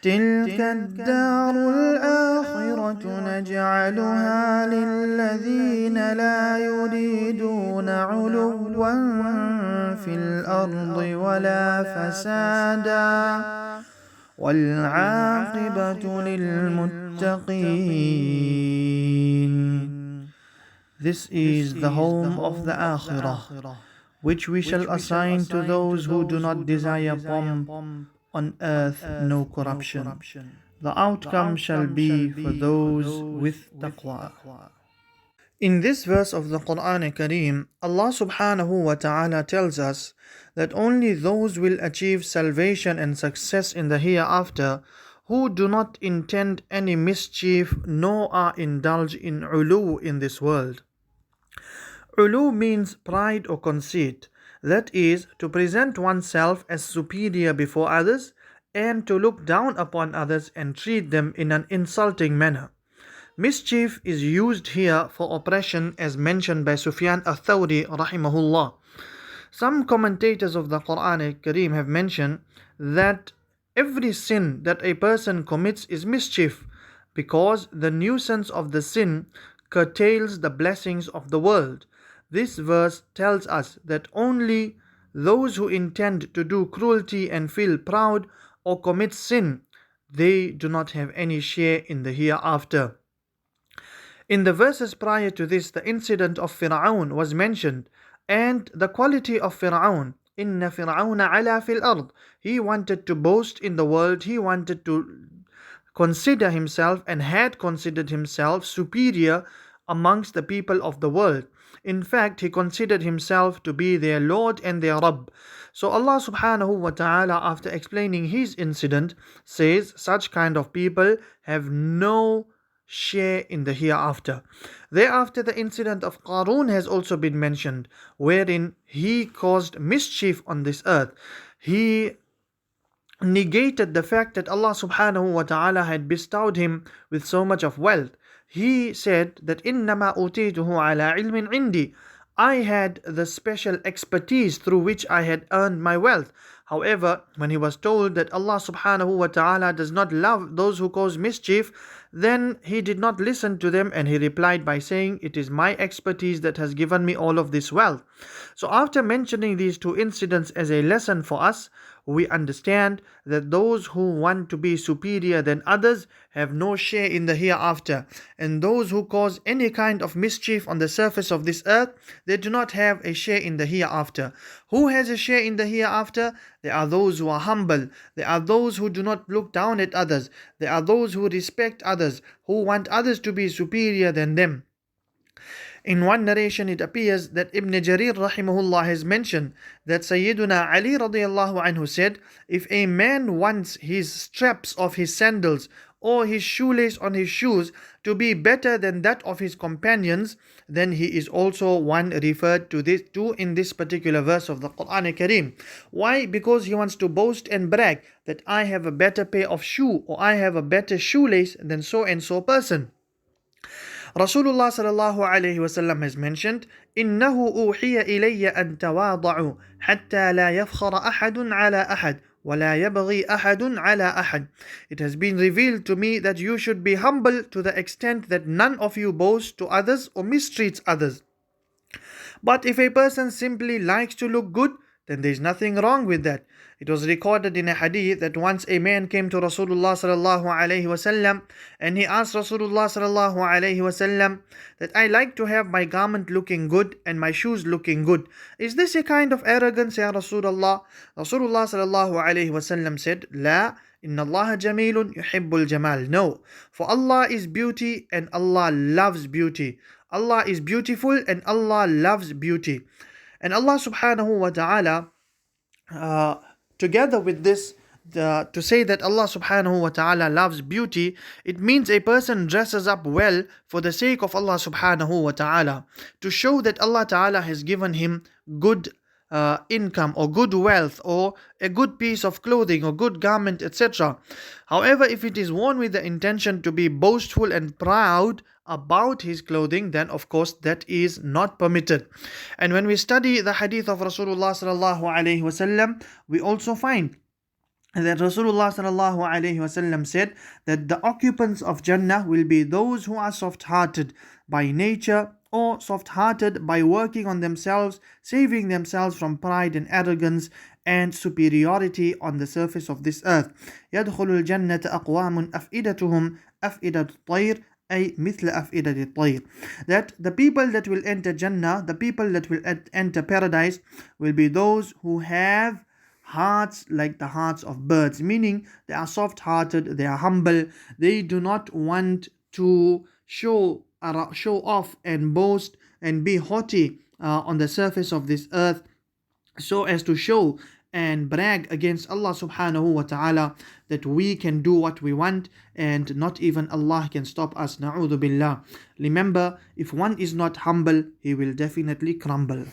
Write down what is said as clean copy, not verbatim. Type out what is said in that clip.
تلك الدار الآخرة نجعلها للذين لا يريدون علوا في الأرض ولا فسادا والعاقبة للمتقين. This is the home of the Akhirah, which we shall assign to those who do not desire pomp, on earth no corruption. The outcome shall be for those with taqwa. In this verse of the Qur'Ānic Kareem, Allah subhanahu wa ta'ala tells us that only those will achieve salvation and success in the hereafter who do not intend any mischief nor are indulged in ulu in this world. Ulu means pride or conceit, that is, to present oneself as superior before others and to look down upon others and treat them in an insulting manner. Mischief is used here for oppression as mentioned by Sufyan al-Thawri rahimahullah. Some commentators of the Qur'Ānic Kareem have mentioned that every sin that a person commits is mischief because the nuisance of the sin curtails the blessings of the world. This verse tells us that only those who intend to do cruelty and feel proud or commit sin, they do not have any share in the hereafter. In the verses prior to this, the incident of Fir'aun was mentioned, and the quality of Fir'aun. Inna Fir'auna ala fil ard. He wanted to boast in the world, he wanted to consider himself and had considered himself superior amongst the people of the world. In fact, he considered himself to be their Lord and their Rabb. So Allah subhanahu wa ta'ala, after explaining his incident, says such kind of people have no share in the hereafter. Thereafter, the incident of Qarun has also been mentioned, wherein he caused mischief on this earth. He negated the fact that Allah subhanahu wa ta'ala had bestowed him with so much of wealth. He said that إِنَّمَا أُوتِيتُهُ عَلَىٰ عِلْمٍ عِنْدِي. I had the special expertise through which I had earned my wealth. However, when he was told that Allah subhanahu wa ta'ala does not love those who cause mischief, then he did not listen to them and he replied by saying, it is my expertise that has given me all of this wealth. So after mentioning these two incidents as a lesson for us, we understand that those who want to be superior than others have no share in the hereafter, and those who cause any kind of mischief on the surface of this earth, they do not have a share in the hereafter. Who has a share in the hereafter? There are those who are humble, there are those who do not look down at others, there are those who respect others, who want others to be superior than them. In one narration it appears that Ibn Jarir rahimahullah has mentioned that Sayyiduna Ali radiyallahu anhu said, if a man wants his straps of his sandals or his shoelace on his shoes to be better than that of his companions, then he is also one referred to this in this particular verse of the Qur'Ānic Kareem. Why? Because he wants to boast and brag that I have a better pair of shoe or I have a better shoelace than so and so person. Rasulullah sallallahu alayhi wasallam has mentioned, إِنَّهُ أُوحِيَ إِلَيَّ أَن تَوَاضَعُوا حَتَّى لَا يَفْخَرَ أَحَدٌ عَلَى أَحَدٍ وَلَا يَبْغِي أَحَدٌ عَلَى أَحَدٍ. It has been revealed to me that you should be humble to the extent that none of you boasts to others or mistreats others. But if a person simply likes to look good, then there is nothing wrong with that. It was recorded in a hadith that once a man came to Rasulullah sallallahu alaihi wasallam and he asked Rasulullah sallallahu alaihi wasallam that I like to have my garment looking good and my shoes looking good. Is this a kind of arrogance, ya Rasulullah? Rasulullah sallallahu alaihi wasallam said, La, inna Allah jamilun yuhibbul jamal. No, for Allah is beauty and Allah loves beauty. Allah is beautiful and Allah loves beauty. And Allah subhanahu wa ta'ala, together with this, to say that Allah subhanahu wa ta'ala loves beauty, it means a person dresses up well for the sake of Allah subhanahu wa ta'ala, to show that Allah ta'ala has given him good income or good wealth or a good piece of clothing or good garment, etc. However, if it is worn with the intention to be boastful and proud about his clothing, then of course that is not permitted. And when we study the hadith of Rasulullah sallallahu alaihi wasallam, we also find that Rasulullah sallallahu alaihi wasallam said that the occupants of Jannah will be those who are soft-hearted by nature, or soft-hearted by working on themselves, saving themselves from pride and arrogance and superiority on the surface of this earth. يدخل الجنة أقوام أفئدتهم أفئدة الطير أي مثل أفئدة الطير. That the people that will enter Jannah, the people that will enter paradise, will be those who have hearts like the hearts of birds, meaning they are soft-hearted, they are humble, they do not want to show off and boast and be haughty on the surface of this earth, so as to show and brag against Allah subhanahu wa ta'ala that we can do what we want and not even Allah can stop us. Na'udhu billah. Remember, if one is not humble, he will definitely crumble.